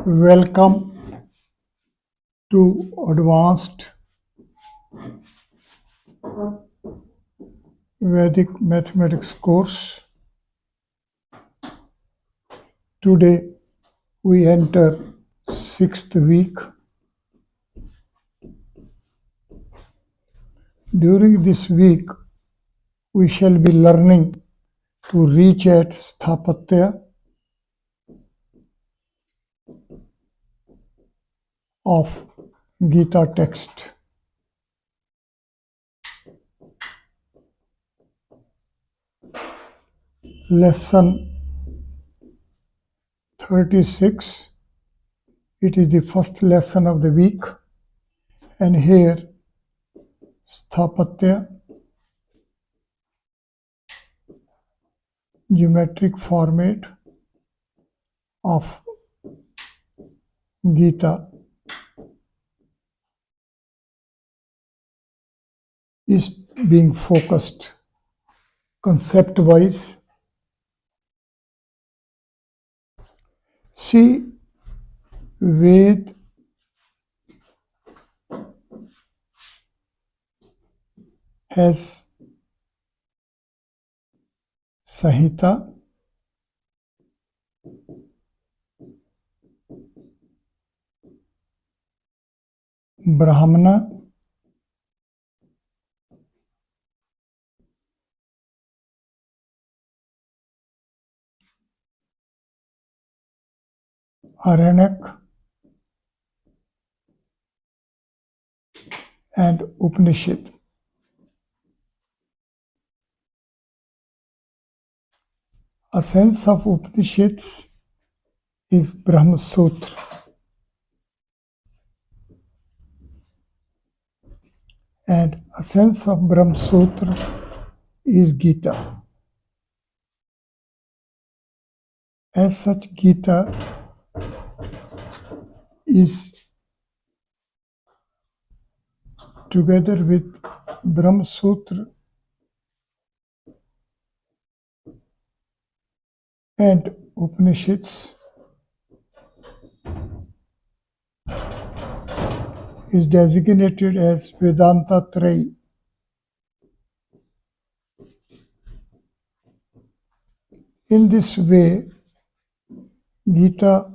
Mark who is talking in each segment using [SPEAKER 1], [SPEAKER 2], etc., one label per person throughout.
[SPEAKER 1] Welcome to Advanced Vedic Mathematics course. Today we enter 6th week. During this week we shall be learning to reach at Sthapatya of Geeta Text. Lesson 36. It is the first lesson of the week, and here Sthapatya, geometric format of Geeta, is being focused concept-wise. See, Ved has Sahita, Brahmana, Aranak, and Upanishad. A sense of Upanishads is Brahma Sutra, and a sense of Brahma Sutra is Gita. As such, Gita is together with Brahma Sutra and Upanishads is designated as Vedanta Trayi. In this way, Gita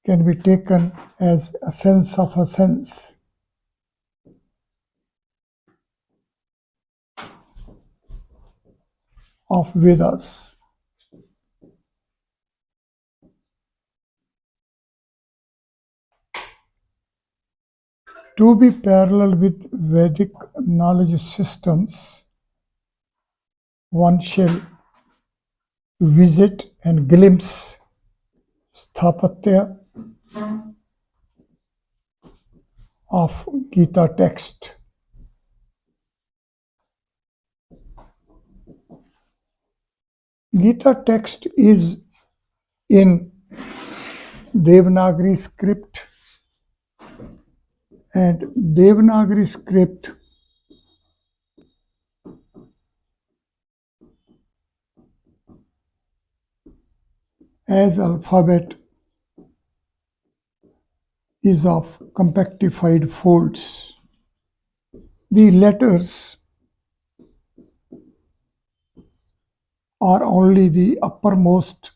[SPEAKER 1] can be taken as a sense of a sense. Of Vedas. To be parallel with Vedic knowledge systems, one shall visit and glimpse Sthapatya of Geeta Text. Geeta Text is in Devanagari script, and Devanagari script as alphabet is of compactified folds. The letters are only the uppermost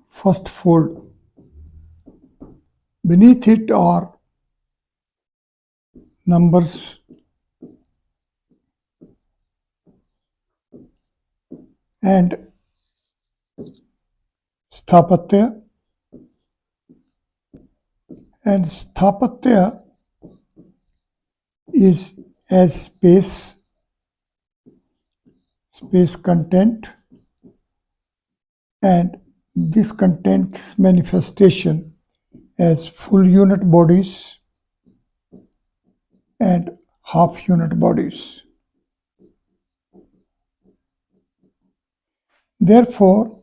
[SPEAKER 1] first fold. Beneath it are numbers and Sthapatya, and Sthapatya is as space content, and this content's manifestation as full unit bodies and half unit bodies. Therefore,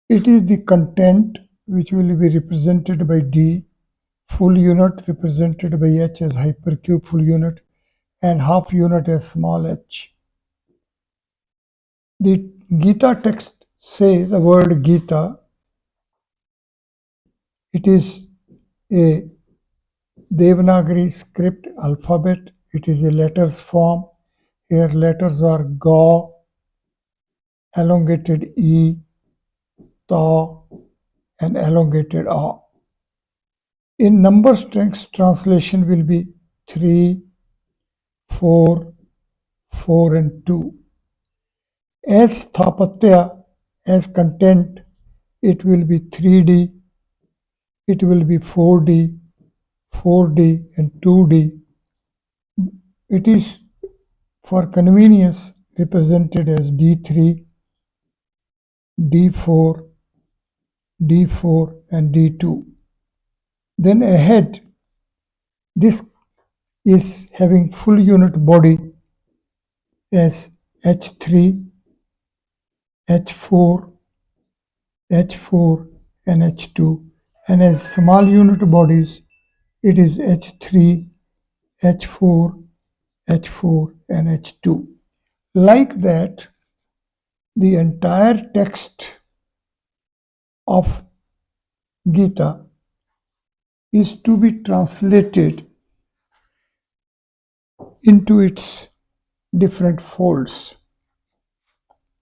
[SPEAKER 1] it is the content which will be represented by D, full unit represented by H as hypercube full unit, and half unit as small h. The Geeta Text say the word Gita, it is a Devanagari script alphabet. It is a letters form. Here letters are Ga, elongated E, Ta, and elongated A. In number strings, translation will be 3, 4, 4 and 2. As Sthapatya, as content, it will be 3D, it will be 4D, 4D and 2D. It is for convenience represented as D3, D4, D4 and D2. Then ahead, this is having full unit body as H3, H4, H4 and H2, and as small unit bodies it is H3, H4, H4 and H2. Like that, the entire text of Gita is to be translated into its different folds.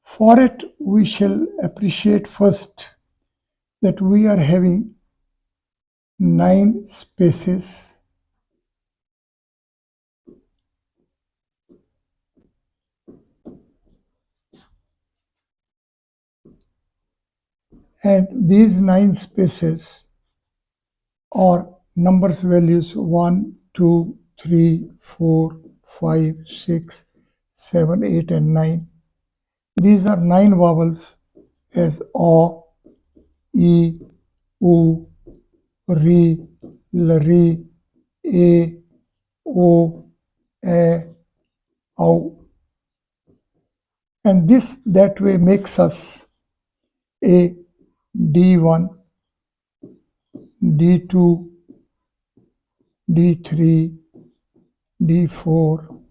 [SPEAKER 1] For it, we shall appreciate first that we are having 9 spaces, and these 9 spaces are numbers values 1, 2, 3, 4, 5, 6, 7, 8 and 9. These are 9 vowels as A, E, U, Ri, Lri, A, O, A, Au. And this that way makes us a D1, D2, D3, D4,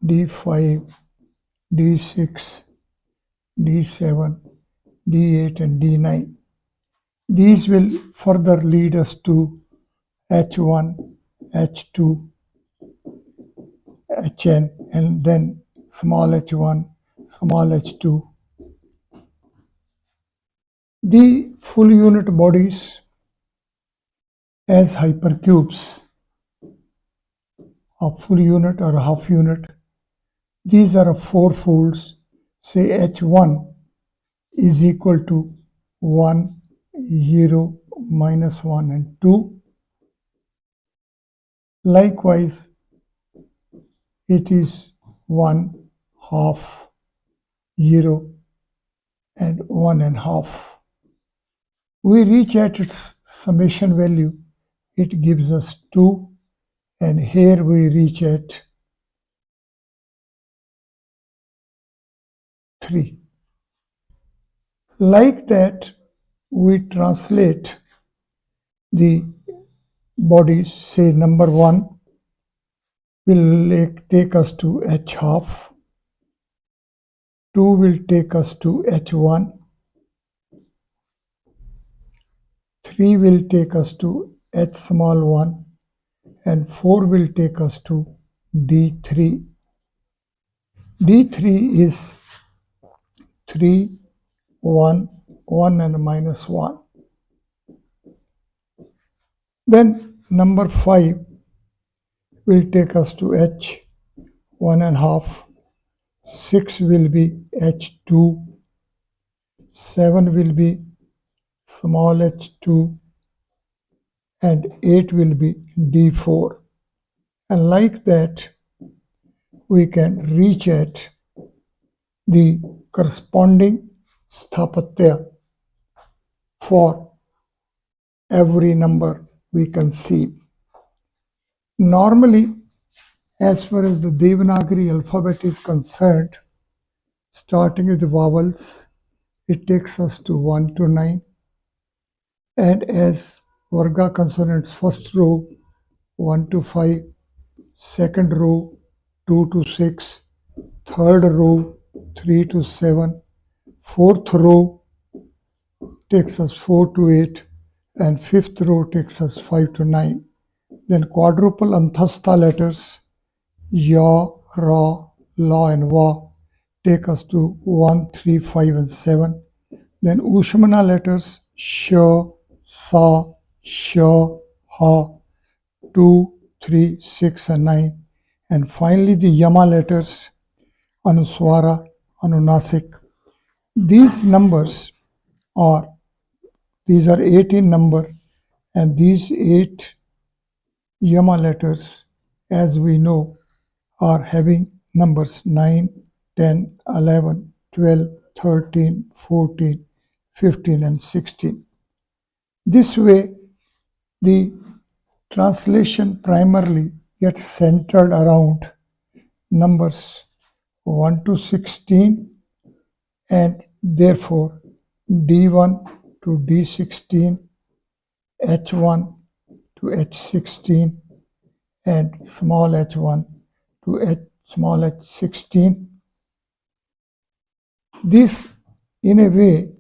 [SPEAKER 1] D5, D6, D7, D8 and D9. These will further lead us to H1, H2, Hn and then small h1, small h2. The full unit bodies as hypercubes of full unit or half unit. These are 4 folds. Say h1 is equal to 1, 0, minus 1 and 2. Likewise, it is 1, half, 0 and 1 and half. We reach at its summation value, it gives us 2, and here we reach at 3. Like that, we translate the bodies. Say number 1 will take us to h half, 2 will take us to h1, 3 will take us to h small 1, and 4 will take us to D3. D3 is 3, 1, 1 and minus 1. Then number 5 will take us to H, 1 and half, 6 will be H2, 7 will be small h2, and 8 will be D4. And like that, we can reach at the corresponding Sthapatya for every number we conceive. Normally, as far as the Devanagari alphabet is concerned, starting with the vowels, it takes us to 1 to 9. And as Varga consonants, first row 1 to 5, second row 2 to 6, third row 3 to 7, Fourth row takes us 4 to 8, and fifth row takes us 5 to 9. Then quadruple Anthastha letters, Ya, Ra, La, and Va take us to 1, 3, 5, and 7. Then Ushmana letters, Sh, Sa, Sh, Ha, 2, 3, 6, and 9. And finally the Yama letters, Anuswara, Anunasik. These are 8 in number, and these 8 Yama letters, as we know, are having numbers 9, 10, 11, 12, 13, 14, 15, and 16. This way, the translation primarily gets centered around numbers 1 to 16, and therefore D1 to D16, H1 to H16, and small h1 to small h16. This, in a way,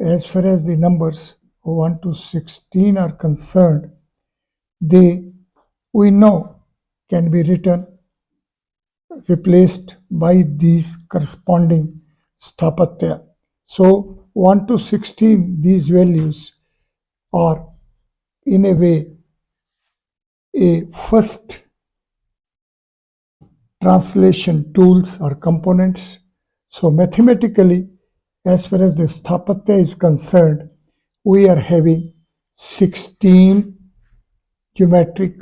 [SPEAKER 1] as far as the numbers 1 to 16 are concerned, we know can be replaced by these corresponding Sthapatya. So 1 to 16, these values are in a way a first translation tools or components. So mathematically, as far as the Sthapatya is concerned, we are having 16 geometric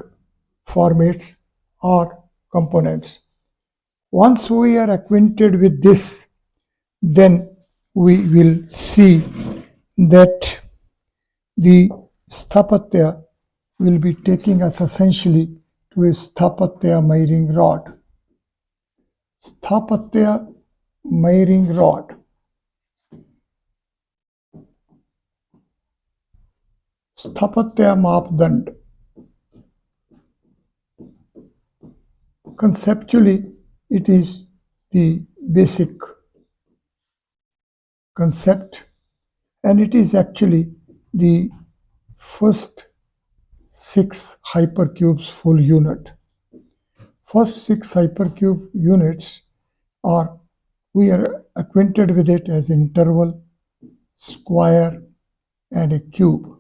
[SPEAKER 1] formats or components. Once we are acquainted with this, then we will see that the Sthapatya will be taking us essentially to a Sthapatya miring rod. Sthapatya miring rod. Sthapatya Mapdand. Conceptually, it is the basic concept, and it is actually the first 6 hypercubes full unit. First 6 hypercube units we are acquainted with it as interval, square, and a cube.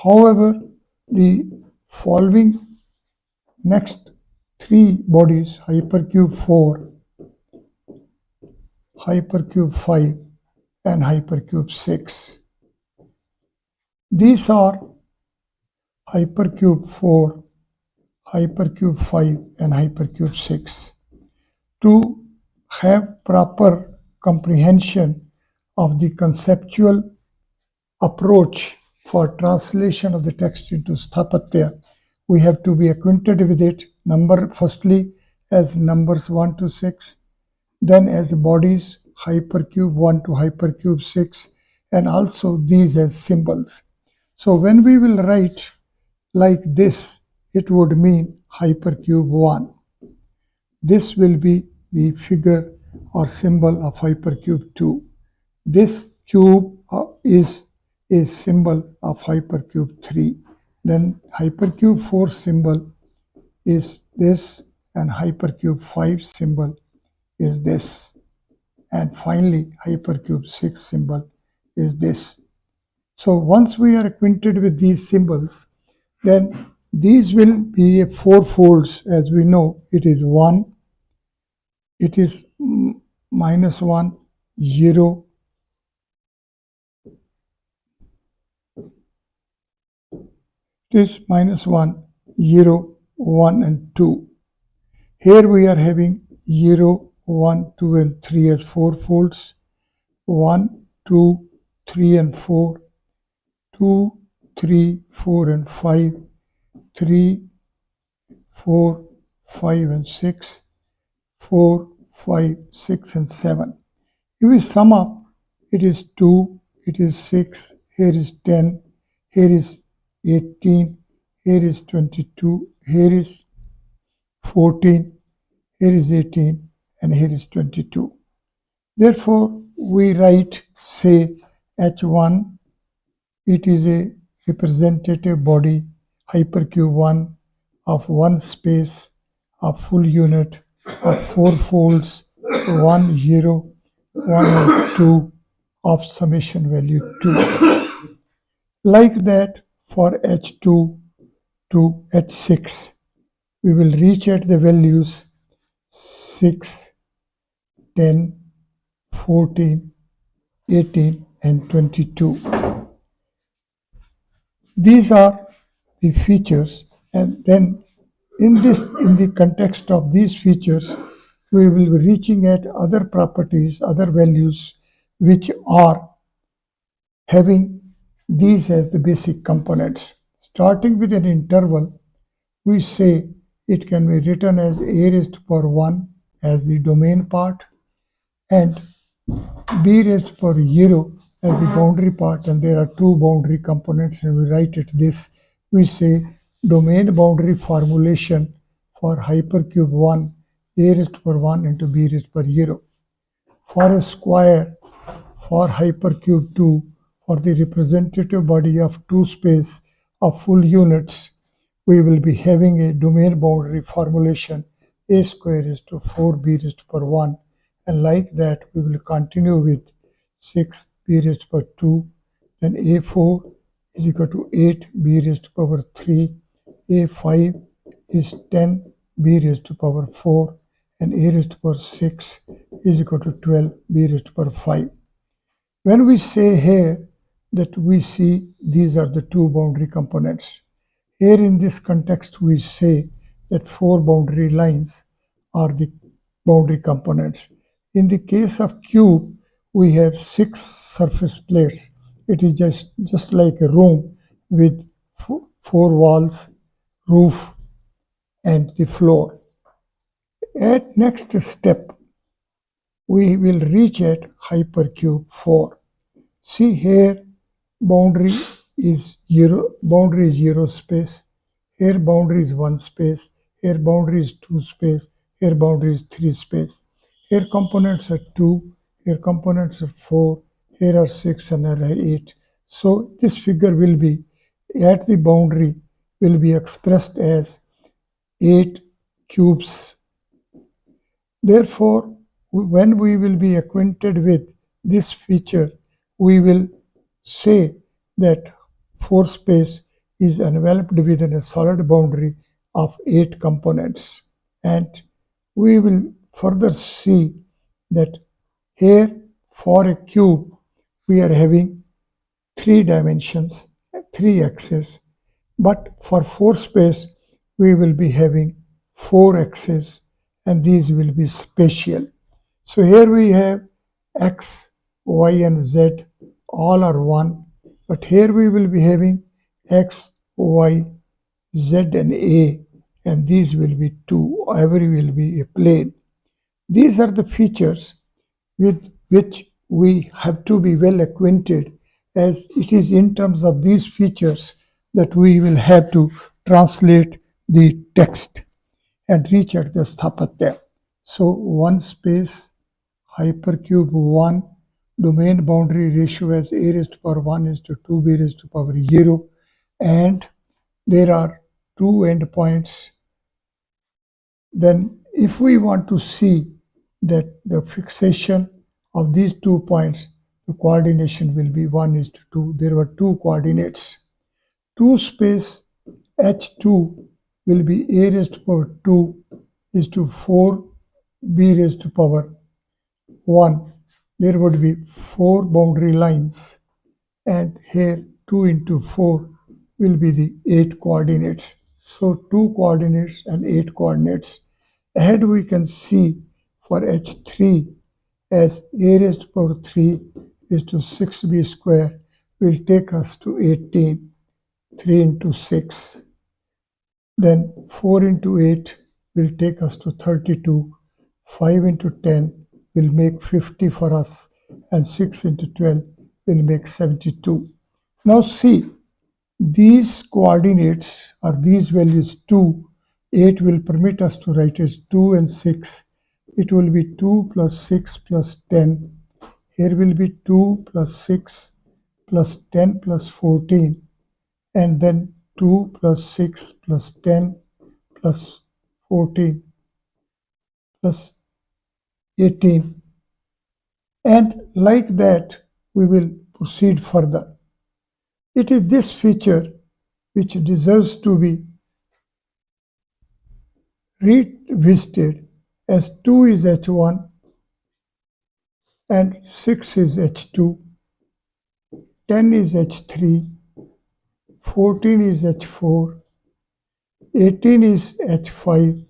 [SPEAKER 1] However, the following next 3 bodies, hypercube 4, hypercube 5, and hypercube 6. These are hypercube 4, hypercube 5, and hypercube 6. To have proper comprehension of the conceptual approach for translation of the text into Sthapatya, we have to be acquainted with it, firstly as numbers 1 to 6, then as bodies hypercube 1 to hypercube 6, and also these as symbols. So when we will write like this, it would mean hypercube 1. This will be the figure or symbol of hypercube 2. This cube is a symbol of hypercube 3. Then hypercube 4 symbol is this, and hypercube 5 symbol is this. And finally, hypercube 6 symbol is this. So once we are acquainted with these symbols, then these will be 4 folds. As we know, it is 1, it is -1, 0, it is -1, 0, 1, and 2. Here we are having 0, 1, 2, and 3 as 4 folds, 1, 2, 3, and 4, 2, 3, 4, and 5, 3, 4, 5, and 6, 4, 5, 6, and 7. If we sum up, it is 2, it is 6, here is 10, here is 18, here is 22, here is 14, here is 18, and here is 22. Therefore, we write, say, H1, it is a representative body, hypercube 1, of one space, a full unit of 4 folds, 1, 0, 1 and 2 of summation value 2. Like that, for H2 to H6, we will reach at the values 6, 10, 14, 18 and 22. These are the features, and then in the context of these features, we will be reaching at other properties, other values, which are having these as the basic components. Starting with an interval, we say it can be written as a raised to power 1 as the domain part, and b raised to power 0 as the boundary part, and there are two boundary components, and we write it this. We say domain boundary formulation for hypercube 1, a raised to power 1 into b raised to power 0. For a square, for hypercube 2, for the representative body of two space of full units, we will be having a domain boundary formulation a square is to 4b raised to power 1, and like that we will continue with 6b raised to power 2, then a4 is equal to 8b raised to power 3, a5 is 10b raised to power 4, and a raised to power 6 is equal to 12b raised to power 5. When we say here that we see these are the two boundary components, here in this context we say that 4 boundary lines are the boundary components. In the case of cube, we have 6 surface plates. It is just like a room with 4 walls, roof, and the floor. At next step, we will reach at hypercube 4. See here, boundary is 0 space. Here boundary is 1 space. Here boundary is 2 space. Here boundary is 3 space. Here components are 2. Here components are 4. Here are 6 and are 8. So this figure will be at the boundary will be expressed as 8 cubes. Therefore, when we will be acquainted with this feature, we will say that 4 space is enveloped within a solid boundary of 8 components. And we will further see that here for a cube, we are having 3 dimensions, 3 axes, but for 4 space, we will be having 4 axes, and these will be spatial. So here we have x, y, and z, all are 1, but here we will be having x, y, z, and a, and these will be 2. Every will be a plane. These are the features with which we have to be well acquainted, as it is in terms of these features that we will have to translate the text and reach at the Sthapatya. So 1 space, hypercube 1, domain boundary ratio as a raised to power 1 is to 2b raised to power 0, and there are 2 endpoints. Then if we want to see that the fixation of these 2 points, the coordination will be 1 is to 2. There were 2 coordinates. 2 space h2 will be a raised to power 2 is to 4b raised to power 1. There would be 4 boundary lines, and here 2 into 4 will be the 8 coordinates. So 2 coordinates and 8 coordinates. Ahead we can see for h3 as a raised to power 3 is to 6b square will take us to 18, 3 into 6. Then 4 into 8 will take us to 32, 5 into 10 will make 50 for us, and 6 into 12 will make 72. Now see, these coordinates are these values 2, 8 will permit us to write as 2 and 6. It will be 2 plus 6 plus 10 here will be 2 plus 6 plus 10 plus 14, and then 2 plus 6 plus 10 plus 14 plus 18. And like that, we will proceed further. It is this feature which deserves to be revisited, as 2 is H1 and 6 is H2, 10 is H3, 14 is H4, 18 is H5,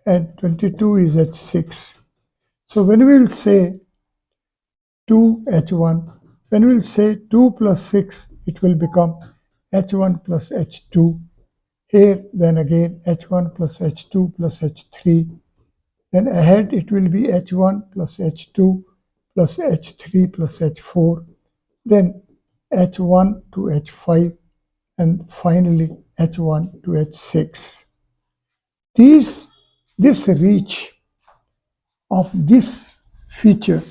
[SPEAKER 1] and 22 is H6. So when we will say 2H1, when we will say 2 plus 6, it will become H1 plus H2. Here, then again, H1 plus H2 plus H3. Then ahead, it will be H1 plus H2 plus H3 plus H4. Then H1 to H5, and finally H1 to H6. This reach of this feature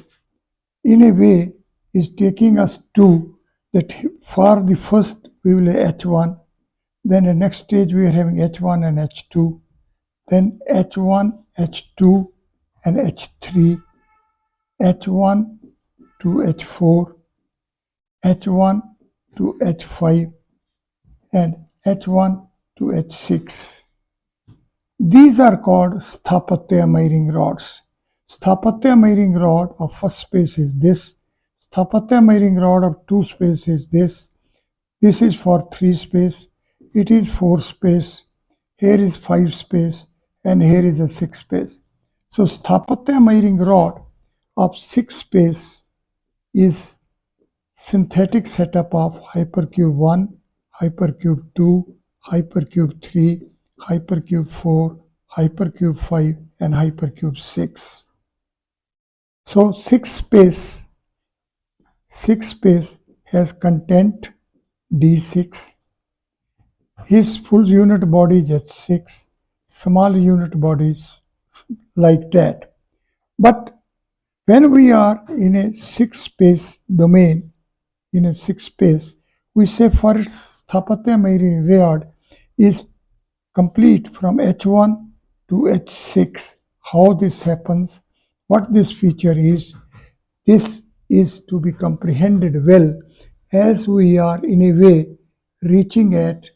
[SPEAKER 1] in a way is taking us to that for the first we will have H1, then the next stage we are having H1 and H2, then H1, H2 and H3, H1 to H4, H1 to H5, and H1 to H6. These are called Sthapatya miring rods. Sthapatya miring rod of first space is this. Sthapatya miring rod of 2 space is this. This is for 3 space. It is 4 space. Here is 5 space. And here is a 6 space. So Sthapatya miring rod of 6 space is synthetic setup of hypercube 1, hypercube 2, hypercube 3, hypercube 4, hypercube 5, and hypercube 6. So 6 space has content D6. His full unit body is H6, small unit bodies like that. But when we are in a 6 space domain, in a 6 space, we say for its Sthapatya miring rod is complete from H1 to H6. How this happens, what this feature is, this is to be comprehended well as we are in a way reaching at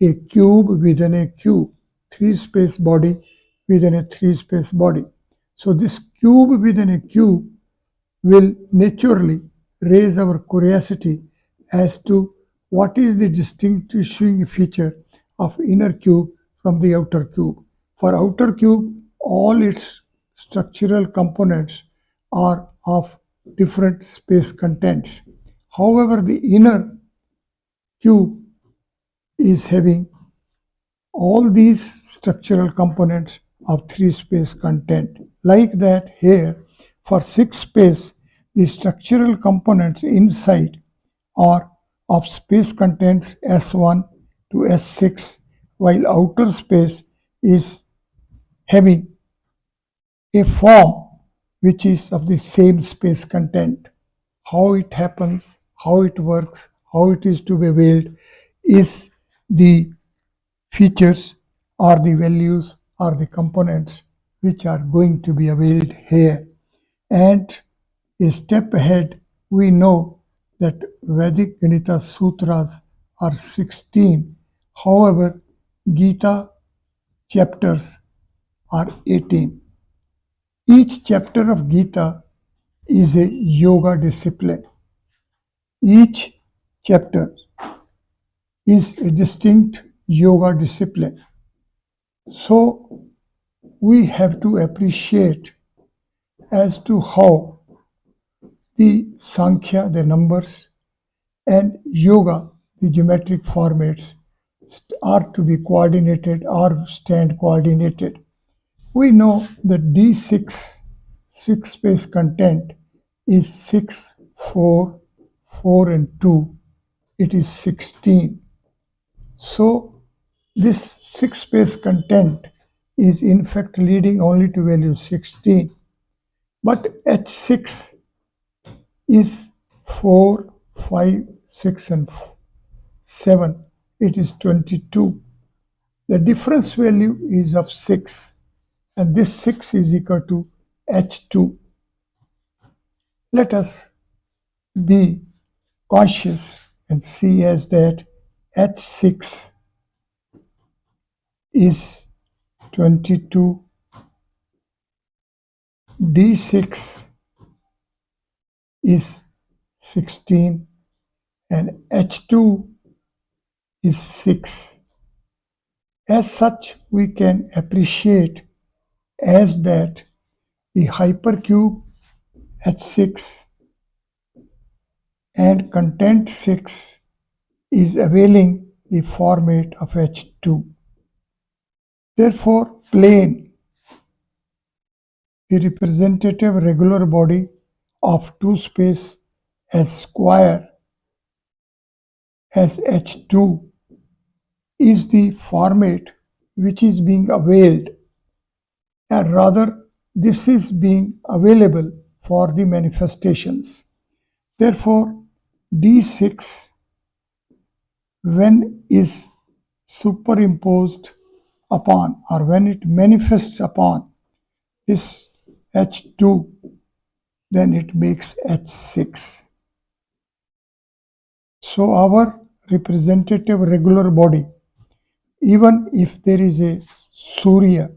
[SPEAKER 1] a cube within a cube, 3 space body within a 3 space body. So this cube within a cube will naturally raise our curiosity as to what is the distinguishing feature of inner cube from the outer cube. For outer cube, all its structural components are of different space contents. However, the inner cube is having all these structural components of 3 space content. Like that, here for 6 space, the structural components inside are of space contents S1 to S6, while outer space is having a form which is of the same space content. How it happens, how it works, how it is to be availed is the features or the values or the components which are going to be availed here. And a step ahead, we know that Vedic Ganita Sutras are 16. However, Gita chapters are 18. Each chapter of Gita is a yoga discipline. Each chapter is a distinct yoga discipline. So we have to appreciate as to how the Sankhya, the numbers, and yoga, the geometric formats, are to be coordinated or stand coordinated. We know that D6, 6 space content is 6, 4, 4 and 2. It is 16. So this 6 space content is in fact leading only to value 16. But H6 is 4, 5, 6 and 7. It is 22. The difference value is of 6 and this 6 is equal to H2. Let us be conscious and see as that H6 is 22, D6 is 16 and H2 is 6. As such, we can appreciate as that the hypercube H6 and content 6 is availing the format of H2. Therefore, plane, the representative regular body of 2 space as square as H2 is the format which is being availed, and rather this is being available for the manifestations. Therefore, D6 when is superimposed upon or when it manifests upon this H2, then it makes H6. So our representative regular body, even if there is a Surya,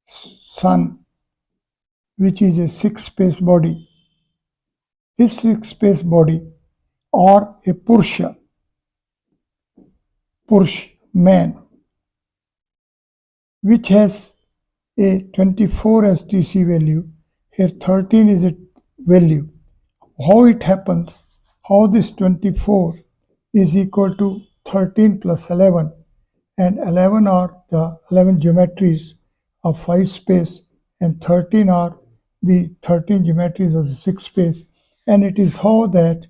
[SPEAKER 1] sun, which is a 6-space body, this 6-space body or a Purusha, man, which has a 24 STC value, here 13 is a value. How it happens, how this 24 is equal to 13 plus 11, and 11 are the 11 geometries of 5 space and 13 are the 13 geometries of the 6 space, and it is how that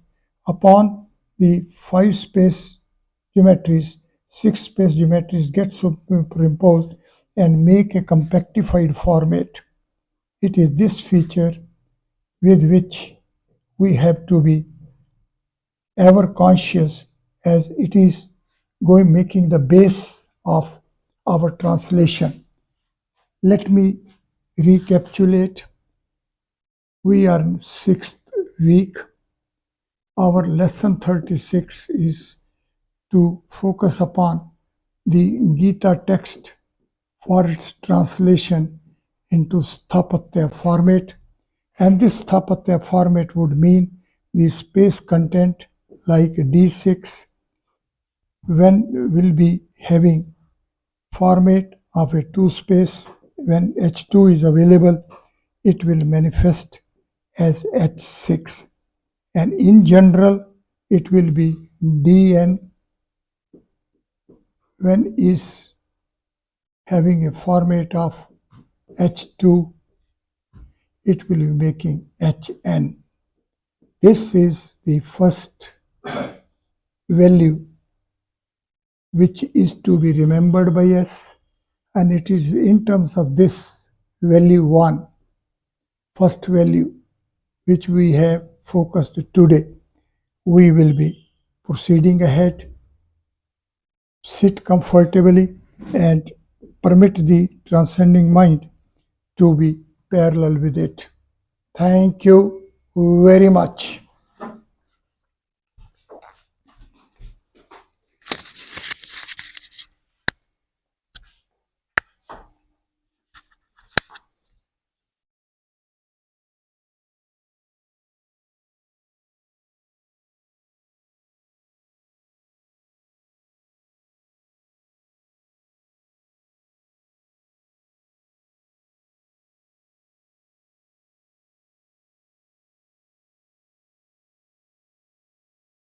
[SPEAKER 1] upon the 5 space geometries, 6 space geometries get superimposed and make a compactified format. It is this feature with which we have to be ever conscious, as it is making the base of our translation. Let me recapitulate. We are in 6th week. Our lesson 36 is to focus upon the Gita text for its translation into Sthapatya format, and this Sthapatya format would mean the space content like D6 when will be having format of a 2 space. When H2 is available, it will manifest as H6, and in general it will be Dn when is having a format of H2, it will be making Hn. This is the first value which is to be remembered by us, and it is in terms of this value 1, first value, which we have focused today. We will be proceeding ahead. Sit comfortably and permit the transcending mind to be parallel with it. Thank you very much.